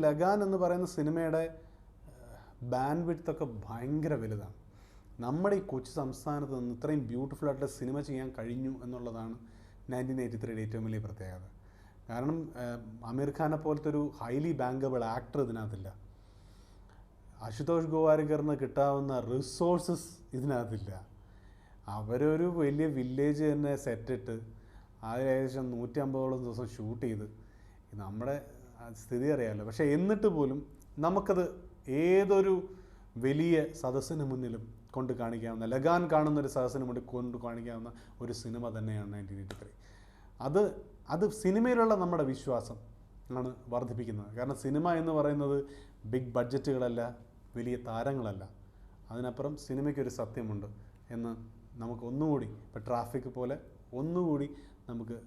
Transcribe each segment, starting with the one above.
ലഗാൻ എന്ന് പറയുന്ന സിനിമയുടെ ബാൻഡ് വിഡ്ത്തൊക്കെ ഭയങ്കര വലുതാണ്. നമ്മുടെ ഈ കൊച്ചു സംസ്ഥാനത്ത് നിന്ന് ഇത്രയും ബ്യൂട്ടിഫുൾ ആയിട്ടുള്ള സിനിമ ചെയ്യാൻ കഴിഞ്ഞു എന്നുള്ളതാണ് 1983 ഏറ്റവും വലിയ പ്രത്യേകത. കാരണം ആമിർ ഖാനെ പോലത്തെ ഒരു ഹൈലി ബാങ്കബിൾ ആക്ടർ ഇതിനകത്തില്ല. അശുതോഷ് ഗോവാരിക്കറിന് കിട്ടാവുന്ന റിസോഴ്സസ് ഇതിനകത്തില്ല. അവരൊരു വലിയ വില്ലേജ് തന്നെ സെറ്റിട്ട് ഏകദേശം 150ഓളം ദിവസം ഷൂട്ട് ചെയ്ത് നമ്മുടെ സ്ഥിതി അറിയാമല്ലോ. പക്ഷേ എന്നിട്ട് പോലും നമുക്കത് ഏതൊരു വലിയ സദസ്സിന് മുന്നിലും കൊണ്ട് കാണിക്കാവുന്ന, ലഗാൻ കാണുന്നൊരു സദസ്സിന് മുന്നിൽ കൊണ്ട് കാണിക്കാവുന്ന ഒരു സിനിമ തന്നെയാണ് 1983. അത് സിനിമയിലുള്ള നമ്മുടെ വിശ്വാസം ആണ് വർദ്ധിപ്പിക്കുന്നത്. കാരണം സിനിമ എന്ന് പറയുന്നത് ബിഗ് ബഡ്ജറ്റുകളല്ല, വലിയ താരങ്ങളല്ല. അതിനപ്പുറം സിനിമയ്ക്കൊരു സത്യമുണ്ട് എന്ന് നമുക്ക് ഒന്നുകൂടി, ഇപ്പോൾ ട്രാഫിക് പോലെ ഒന്നുകൂടി നമുക്ക്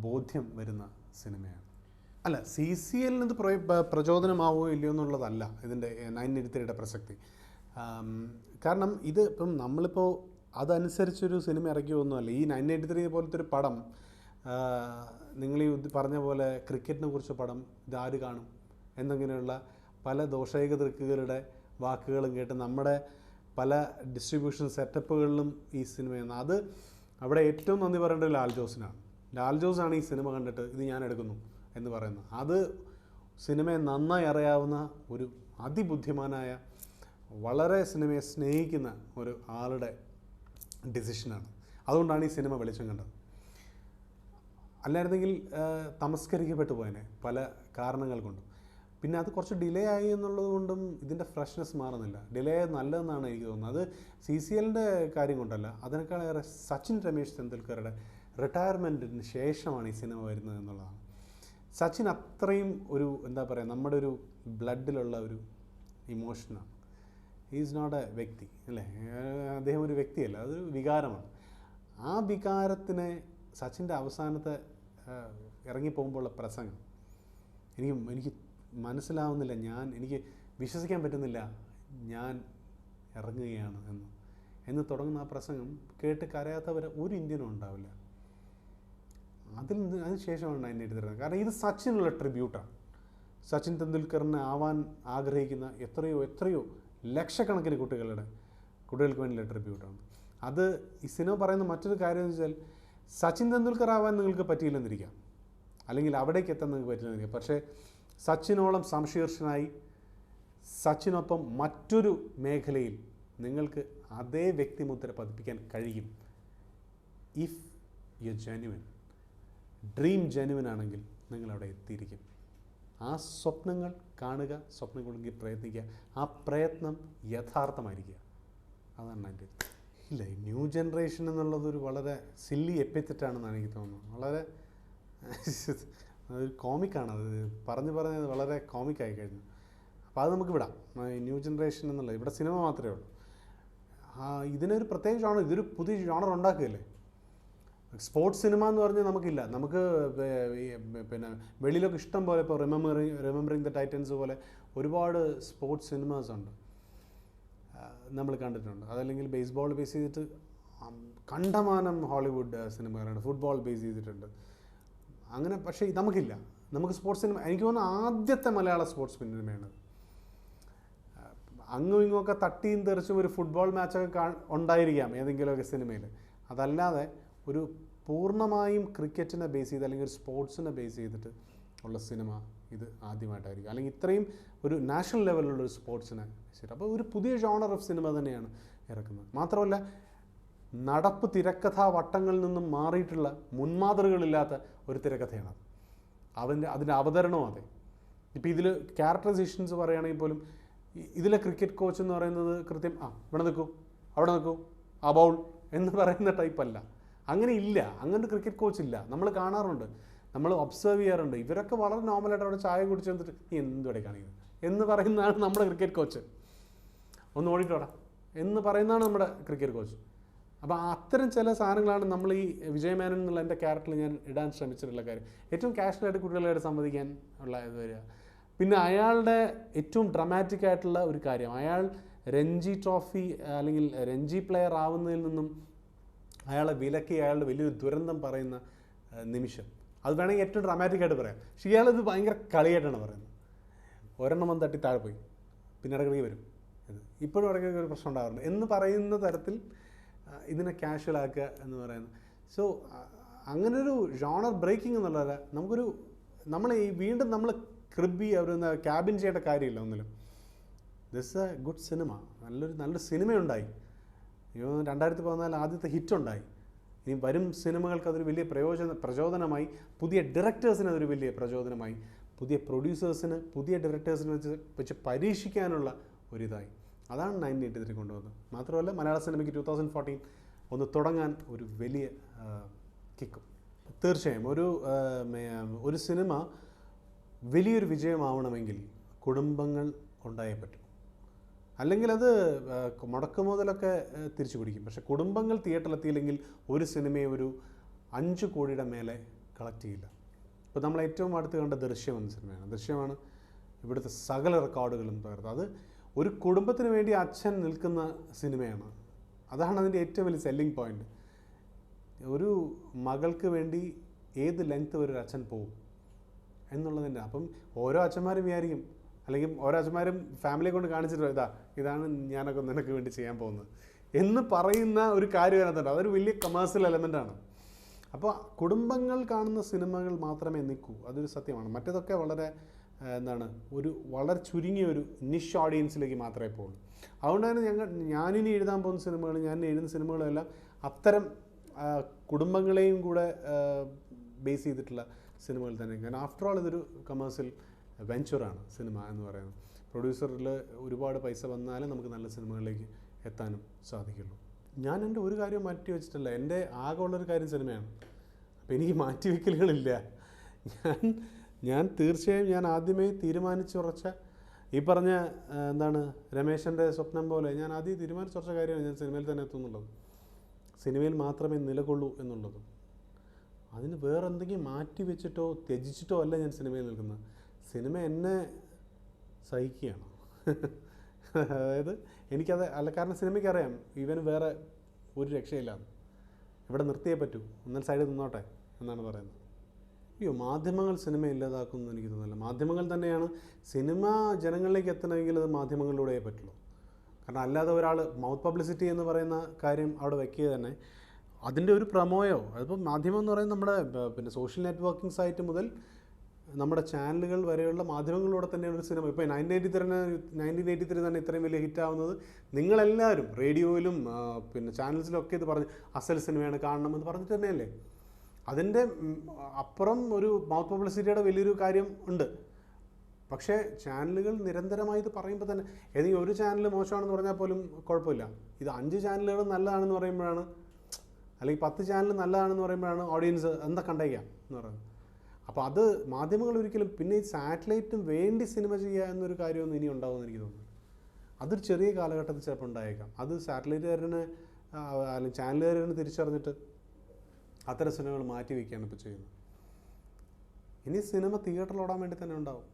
ബോധ്യം വരുന്ന സിനിമയാണ്. അല്ല, CCL ഇത് പ്രചോദനമാവുകയോ ഇല്ലയോ എന്നുള്ളതല്ല ഇതിൻ്റെ 1983 പ്രസക്തി. കാരണം ഇത് ഇപ്പം നമ്മളിപ്പോൾ അതനുസരിച്ചൊരു സിനിമ ഇറക്കിയൊന്നുമല്ല. ഈ 1983 പോലത്തെ ഒരു പടം, നിങ്ങൾ ഈ പറഞ്ഞ പോലെ ക്രിക്കറ്റിനെ കുറിച്ച് പടം ഇതാര് കാണും എന്നിങ്ങനെയുള്ള പല ദോഷൈക ദൃക്കുകളുടെ വാക്കുകളും കേട്ട് നമ്മുടെ പല ഡിസ്ട്രിബ്യൂഷൻ സെറ്റപ്പുകളിലും ഈ സിനിമയെന്ന് അത് അവിടെ ഏറ്റവും നന്ദി പറയേണ്ടത് ലാൽ ജോസിനാണ്. ലാൽ ജോസാണ് ഈ സിനിമ കണ്ടിട്ട് ഇത് ഞാൻ എടുക്കുന്നു എന്ന് പറയുന്നത്. അത് സിനിമയെ നന്നായി അറിയാവുന്ന ഒരു അതിബുദ്ധിമാനായ, വളരെ സിനിമയെ സ്നേഹിക്കുന്ന ഒരു ആളുടെ ഡിസിഷനാണ്. അതുകൊണ്ടാണ് ഈ സിനിമ വെളിച്ചം കണ്ടത്. അല്ലായിരുന്നെങ്കിൽ തമസ്കരിക്കപ്പെട്ടു പോയനെ പല കാരണങ്ങൾ കൊണ്ടും. പിന്നെ അത് കുറച്ച് ഡിലേ ആയി എന്നുള്ളത് കൊണ്ടും ഇതിൻ്റെ ഫ്രഷ്നെസ് മാറുന്നില്ല. ഡിലേ നല്ലതെന്നാണ് എനിക്ക് തോന്നുന്നത്. അത് CCLൻ്റെ കാര്യം കൊണ്ടല്ല, അതിനേക്കാളേറെ സച്ചിൻ രമേശ് തെണ്ടുൽക്കറുടെ റിട്ടയർമെൻറ്റിന് ശേഷമാണ് ഈ സിനിമ വരുന്നത് എന്നുള്ളതാണ്. സച്ചിൻ അത്രയും ഒരു എന്താ പറയുക, നമ്മുടെ ഒരു ബ്ലഡിലുള്ള ഒരു ഇമോഷനാണ്. ഈസ് നോട്ട് എ വ്യക്തി അല്ലേ, അദ്ദേഹം ഒരു വ്യക്തിയല്ല, അതൊരു വികാരമാണ്. ആ വികാരത്തിനെ സച്ചിൻ്റെ അവസാനത്തെ ഇറങ്ങിപ്പോകുമ്പോഴുള്ള പ്രസംഗം എനിക്ക് മനസ്സിലാവുന്നില്ല. എനിക്ക് വിശ്വസിക്കാൻ പറ്റുന്നില്ല ഞാൻ ഇറങ്ങുകയാണ് എന്ന് തുടങ്ങുന്ന ആ പ്രസംഗം കേട്ട് കരയാത്തവരെ ഒരു ഇന്ത്യനും ഉണ്ടാവില്ല. അതിന് ശേഷമാണ് 1983. കാരണം ഇത് സച്ചിനുള്ള ട്രിബ്യൂട്ടാണ്. സച്ചിൻ തെണ്ടുൽക്കറിനെ ആവാൻ ആഗ്രഹിക്കുന്ന എത്രയോ ലക്ഷക്കണക്കിന് കുട്ടികൾക്ക് വേണ്ടിയുള്ള ട്രിബ്യൂട്ടാണ്. അത് ഈ സിനിമ പറയുന്ന മറ്റൊരു കാര്യം എന്ന് വെച്ചാൽ, സച്ചിൻ തെണ്ടുൽക്കർ ആവാൻ നിങ്ങൾക്ക് പറ്റിയില്ലെന്നിരിക്കാം, അല്ലെങ്കിൽ അവിടേക്ക് എത്താൻ നിങ്ങൾക്ക് പറ്റില്ലെന്നിരിക്കാം. പക്ഷേ സച്ചിനോളം സംശീർഷനായി സച്ചിനൊപ്പം മറ്റൊരു മേഖലയിൽ നിങ്ങൾക്ക് അതേ വ്യക്തിമുദ്ര പതിപ്പിക്കാൻ കഴിയും. If you genuine, dream genuine ആണെങ്കിൽ നിങ്ങളവിടെ എത്തിയിരിക്കും. ആ സ്വപ്നങ്ങൾ കാണുക, സ്വപ്നങ്ങളെങ്കിൽ പ്രയത്നിക്കുക, ആ പ്രയത്നം യഥാർത്ഥമായിരിക്കുക. അതാണ് എൻ്റെ ഇല്ല. ന്യൂ ജനറേഷൻ എന്നുള്ളതൊരു വളരെ സില്ലി എപ്പിത്തറ്റാണെന്നാണ് എനിക്ക് തോന്നുന്നത്. വളരെ ഒരു കോമിക്കാണ് അത് പറഞ്ഞത് വളരെ കോമിക്കായി കഴിഞ്ഞു. അപ്പോൾ അത് നമുക്ക് വിടാം. ന്യൂ ജനറേഷൻ എന്നുള്ളത് ഇവിടെ സിനിമ മാത്രമേ ഉള്ളൂ. ഇതിനൊരു പ്രത്യേക ജോണർ, ഇതൊരു പുതിയ ജോണർ ഉണ്ടാക്കുകയല്ലേ. സ്പോർട്സ് സിനിമ എന്ന് പറഞ്ഞാൽ നമുക്കില്ല. നമുക്ക് പിന്നെ വെളിയിലൊക്കെ ഇഷ്ടം പോലെ, ഇപ്പോൾ റിമെമ്പറിങ് ദ ടൈറ്റൻസ് പോലെ ഒരുപാട് സ്പോർട്സ് സിനിമാസ് ഉണ്ട്, നമ്മൾ കണ്ടിട്ടുണ്ട്. അതല്ലെങ്കിൽ ബേസ്ബോൾ ബേസ് ചെയ്തിട്ട് കണ്ടമാനം ഹോളിവുഡ് സിനിമകളുണ്ട്, ഫുട്ബോൾ ബേസ് ചെയ്തിട്ടുണ്ട് അങ്ങനെ. പക്ഷേ നമുക്കില്ല. നമുക്ക് സ്പോർട്സ് സിനിമ, എനിക്ക് തോന്നുന്നു ആദ്യത്തെ മലയാള സ്പോർട്സ് സിനിമയാണ്. അങ്ങും ഇങ്ങുമൊക്കെ തട്ടിയും തെറിച്ചും ഒരു ഫുട്ബോൾ മാച്ചൊക്കെ ഉണ്ടായിരിക്കാം ഏതെങ്കിലുമൊക്കെ സിനിമയിൽ. അതല്ലാതെ ഒരു പൂർണ്ണമായും ക്രിക്കറ്റിനെ ബേസ് ചെയ്ത് അല്ലെങ്കിൽ ഒരു സ്പോർട്സിനെ ബേസ് ചെയ്തിട്ട് ഉള്ള സിനിമ ഇത് ആദ്യമായിട്ടായിരിക്കും, അല്ലെങ്കിൽ ഇത്രയും ഒരു നാഷണൽ ലെവലിലുള്ള ഒരു സ്പോർട്സിനെ ശരി. അപ്പോൾ ഒരു പുതിയ ജോണർ ഓഫ് സിനിമ തന്നെയാണ് ഇറക്കുന്നത്. മാത്രമല്ല നടപ്പ് തിരക്കഥാ വട്ടങ്ങളിൽ നിന്നും മാറിയിട്ടുള്ള, മുൻമാതൃകളില്ലാത്ത ഒരു തിരക്കഥയാണ് അതിൻ്റെ അവതരണവും അതെ. ഇപ്പോൾ ഇതിൽ ക്യാരക്ടറൈസേഷൻസ് പറയുകയാണെങ്കിൽ പോലും ഇതിലെ ക്രിക്കറ്റ് കോച്ച് എന്ന് പറയുന്നത് കൃത്യം ഇവിടെ നിൽക്കൂ, അവിടെ നിൽക്കൂ, ആ ബൗൾ എന്ന് പറയുന്ന ടൈപ്പല്ല. അങ്ങനെ ഇല്ല, അങ്ങനൊരു ക്രിക്കറ്റ് കോച്ച് ഇല്ല. നമ്മൾ കാണാറുണ്ട്, നമ്മൾ ഒബ്സർവ് ചെയ്യാറുണ്ട്. ഇവരൊക്കെ വളരെ നോർമലായിട്ട് അവിടെ ചായ കുടിച്ച് വന്നിട്ട് നീ എന്തുവിടെ കാണിക്കുന്നത് എന്ന് പറയുന്നതാണ് നമ്മുടെ ക്രിക്കറ്റ് കോച്ച്. ഒന്ന് ഓടിക്കോടാ എന്ന് പറയുന്നതാണ് നമ്മുടെ ക്രിക്കറ്റ് കോച്ച്. അപ്പോൾ അത്തരം ചില സാധനങ്ങളാണ് നമ്മൾ ഈ വിജയമേനൻ എന്നുള്ള എൻ്റെ ക്യാരക്ടറിൽ ഞാൻ ഇടാൻ ശ്രമിച്ചിട്ടുള്ള കാര്യം. ഏറ്റവും കാഷ്വലായിട്ട് കുട്ടികളായിട്ട് സംവദിക്കാൻ ഉള്ള ഇത് വരിക. പിന്നെ അയാളുടെ ഏറ്റവും ഡ്രമാറ്റിക് ആയിട്ടുള്ള ഒരു കാര്യം, അയാൾ രഞ്ജി ട്രോഫി അല്ലെങ്കിൽ രഞ്ജി പ്ലെയർ ആവുന്നതിൽ നിന്നും അയാളെ വിലക്കി അയാളുടെ വലിയൊരു ദുരന്തം പറയുന്ന നിമിഷം, അത് വേണമെങ്കിൽ ഏറ്റവും ഡ്രമാറ്റിക് ആയിട്ട് പറയാം. പക്ഷേ ഇയാളിത് ഭയങ്കര കളിയായിട്ടാണ് പറയുന്നത്. ഒരെണ്ണം വന്ന് തട്ടി താഴെ പോയി, പിന്നെ ഇടയ്ക്കിടയ്ക്ക് വരും. ഇത് ഇപ്പോഴും ഇടയ്ക്കൊക്കെ ഒരു പ്രശ്നം ഉണ്ടാകാറുണ്ട് എന്ന് പറയുന്ന തരത്തിൽ ഇതിനെ കാഷ്വൽ ആക്കുക എന്ന് പറയുന്നത്. സോ അങ്ങനൊരു ജോണർ ബ്രേക്കിംഗ് എന്നുള്ളതല്ല, നമ്മൾ ഈ വീണ്ടും നമ്മൾ ക്രിബി അവരൊന്ന് ക്യാബിൻ ചെയ്യേണ്ട കാര്യമില്ല ഒന്നിലും. ദിസ് എ ഗുഡ് സിനിമ, നല്ലൊരു സിനിമയുണ്ടായി. 2014 ആദ്യത്തെ ഹിറ്റുണ്ടായി. ഇനി വരും സിനിമകൾക്ക് അതൊരു വലിയ പ്രചോദനമായി, പുതിയ ഡയറക്ടേഴ്സിന് അതൊരു വലിയ പ്രചോദനമായി, പുതിയ പ്രൊഡ്യൂസേഴ്സിന് പുതിയ ഡയറക്ടേഴ്സിനെ വെച്ച് പരീക്ഷിക്കാനുള്ള ഒരിതായി. അതാണ് 1983 കൊണ്ടുവന്നത്. മാത്രമല്ല മലയാള സിനിമയ്ക്ക് 2014 ഒന്ന് തുടങ്ങാൻ ഒരു വലിയ കിക്കും. തീർച്ചയായും ഒരു സിനിമ വലിയൊരു വിജയമാവണമെങ്കിൽ കുടുംബങ്ങൾ ഉണ്ടായേ പറ്റും. അല്ലെങ്കിൽ അത് മുടക്കുമുതലൊക്കെ തിരിച്ചു പിടിക്കും. പക്ഷേ കുടുംബങ്ങൾ തിയേറ്ററിലെത്തിയില്ലെങ്കിൽ ഒരു സിനിമയെ ഒരു 5 കോടിയുടെ മേലെ കളക്ട് ചെയ്യില്ല. ഇപ്പോൾ നമ്മൾ ഏറ്റവും അടുത്ത് കണ്ട ദൃശ്യം എന്ന സിനിമയാണ്. ദൃശ്യമാണ് ഇവിടുത്തെ സകല റെക്കോർഡുകളും തകർത്തത്. അത് ഒരു കുടുംബത്തിന് വേണ്ടി അച്ഛൻ നിൽക്കുന്ന സിനിമയാണ്. അതാണ് അതിൻ്റെ ഏറ്റവും വലിയ സെല്ലിംഗ് പോയിൻറ്റ്. ഒരു മകൾക്ക് വേണ്ടി ഏത് ലെങ്ത്ത് വരെ ഒരു അച്ഛൻ പോകും എന്നുള്ളതിൻ്റെ. അപ്പം ഓരോ അച്ഛന്മാരും വിചാരിക്കും, അല്ലെങ്കിൽ ഓരോ അച്ഛന്മാരും ഫാമിലിയെ കൊണ്ട് കാണിച്ചിട്ട് ഇതാണ് ഞാനൊക്കെ നിനക്ക് വേണ്ടി ചെയ്യാൻ പോകുന്നത് എന്ന് പറയുന്ന ഒരു കാര്യം അതിനകത്തുണ്ട്. അതൊരു വലിയ കമേഴ്സ്യൽ എലമെൻ്റാണ്. അപ്പോൾ കുടുംബങ്ങൾ കാണുന്ന സിനിമകൾ മാത്രമേ നിൽക്കൂ, അതൊരു സത്യമാണ്. മറ്റേതൊക്കെ വളരെ വളരെ ചുരുങ്ങിയ ഒരു നിഷ് ഓഡിയൻസിലേക്ക് മാത്രമേ പോകുള്ളൂ. അതുകൊണ്ട് തന്നെ ഞാനിനി എഴുതാൻ പോകുന്ന സിനിമകൾ, ഞാൻ എഴുതുന്ന സിനിമകളെല്ലാം അത്തരം കുടുംബങ്ങളെയും കൂടെ ബേസ് ചെയ്തിട്ടുള്ള സിനിമകൾ തന്നെ. കാരണം ആഫ്റ്റർ ഓൾ ഇതൊരു കമേഴ്സ്യൽ വെഞ്ചറാണ് സിനിമ എന്ന് പറയുന്നത്. പ്രൊഡ്യൂസറിൽ ഒരുപാട് പൈസ വന്നാലും നമുക്ക് നല്ല സിനിമകളിലേക്ക് എത്താനും സാധിക്കുള്ളൂ. ഞാൻ എൻ്റെ ഒരു കാര്യം മാറ്റി വെച്ചിട്ടില്ല. എൻ്റെ ആകെ ഉള്ളൊരു കാര്യം സിനിമയാണ്. അപ്പോൾ എനിക്ക് മാറ്റിവെക്കലുകളില്ല. ഞാൻ തീർച്ചയായും ഞാൻ ആദ്യമേ തീരുമാനിച്ചുറച്ച ഈ പറഞ്ഞ രമേശൻ്റെ സ്വപ്നം പോലെ ഞാൻ ആദ്യം തീരുമാനിച്ചുറച്ച കാര്യമാണ് ഞാൻ സിനിമയിൽ തന്നെ എത്തുന്നുള്ളത്. സിനിമയിൽ മാത്രമേ നിലകൊള്ളൂ എന്നുള്ളത്. അതിന് വേറെ എന്തെങ്കിലും മാറ്റി വെച്ചിട്ടോ ത്യജിച്ചിട്ടോ അല്ല ഞാൻ സിനിമയിൽ നിൽക്കുന്നത്. സിനിമ എന്നെ സഹിക്കുകയാണ്. അതായത് എനിക്കത് അല്ല, കാരണം സിനിമയ്ക്ക് അറിയാം ഇവന് വേറെ ഒരു രക്ഷയില്ല, ഇവിടെ നിർത്തിയേ പറ്റൂ, എന്നാൽ സൈഡിൽ നിന്നോട്ടെ എന്നാണ് പറയുന്നത്. മാധ്യമങ്ങൾ സിനിമ ഇല്ലാതാക്കുമെന്ന് എനിക്ക് തോന്നുന്നില്ല. മാധ്യമങ്ങൾ തന്നെയാണ് സിനിമ ജനങ്ങളിലേക്ക് എത്തണമെങ്കിൽ അത് മാധ്യമങ്ങളിലൂടെയേ പറ്റുള്ളൂ. കാരണം അല്ലാതെ ഒരാൾ മൗത്ത് പബ്ലിസിറ്റി എന്ന് പറയുന്ന കാര്യം അവിടെ വയ്ക്കുക തന്നെ അതിൻ്റെ ഒരു പ്രമോയോ, അതിപ്പോൾ മാധ്യമം എന്ന് പറയുന്നത് നമ്മുടെ സോഷ്യൽ നെറ്റ്വർക്കിംഗ് സൈറ്റ് മുതൽ നമ്മുടെ ചാനലുകൾ വരെയുള്ള മാധ്യമങ്ങളിലൂടെ തന്നെയാണ് ഒരു സിനിമ. ഇപ്പോൾ 1983 തന്നെ ഇത്രയും വലിയ ഹിറ്റാവുന്നത് നിങ്ങളെല്ലാവരും റേഡിയോയിലും ചാനൽസിലൊക്കെ ഇത് പറഞ്ഞ് അസൽ സിനിമയാണ് കാണണം എന്ന് പറഞ്ഞിട്ട് തന്നെയല്ലേ. അതിൻ്റെ അപ്പുറം ഒരു മൗത്ത് പബ്ലിസിറ്റിയുടെ വലിയൊരു കാര്യം ഉണ്ട്. പക്ഷേ ചാനലുകൾ നിരന്തരമായി ഇത് പറയുമ്പോൾ തന്നെ ഏതെങ്കിലും ഒരു ചാനൽ മോശമാണെന്ന് പറഞ്ഞാൽ പോലും കുഴപ്പമില്ല. ഇത് 5 ചാനലുകൾ നല്ലതാണെന്ന് പറയുമ്പോഴാണ്, അല്ലെങ്കിൽ 10 ചാനൽ നല്ലതാണെന്ന് പറയുമ്പോഴാണ് ഓഡിയൻസ് എന്താ കണ്ടേക്കാം എന്ന് പറയുന്നത്. അപ്പോൾ അത് മാധ്യമങ്ങൾ ഒരിക്കലും പിന്നെ ഈ സാറ്റലൈറ്റിന് വേണ്ടി സിനിമ ചെയ്യുക എന്നൊരു കാര്യമൊന്നും ഇനി ഉണ്ടാകുമെന്ന് എനിക്ക് തോന്നുന്നു. അതൊരു ചെറിയ കാലഘട്ടത്തിൽ ചിലപ്പോൾ ഉണ്ടായേക്കാം. അത് സാറ്റലൈറ്റുകാരനെ അല്ലെങ്കിൽ ചാനലുകാരനെ തിരിച്ചറിഞ്ഞിട്ട് അത്തരം സിനിമകൾ മാറ്റി വയ്ക്കുകയാണ് ഇപ്പോൾ ചെയ്യുന്നത്. ഇനി സിനിമ തിയേറ്ററിൽ ഓടാൻ വേണ്ടി തന്നെ ഉണ്ടാവും.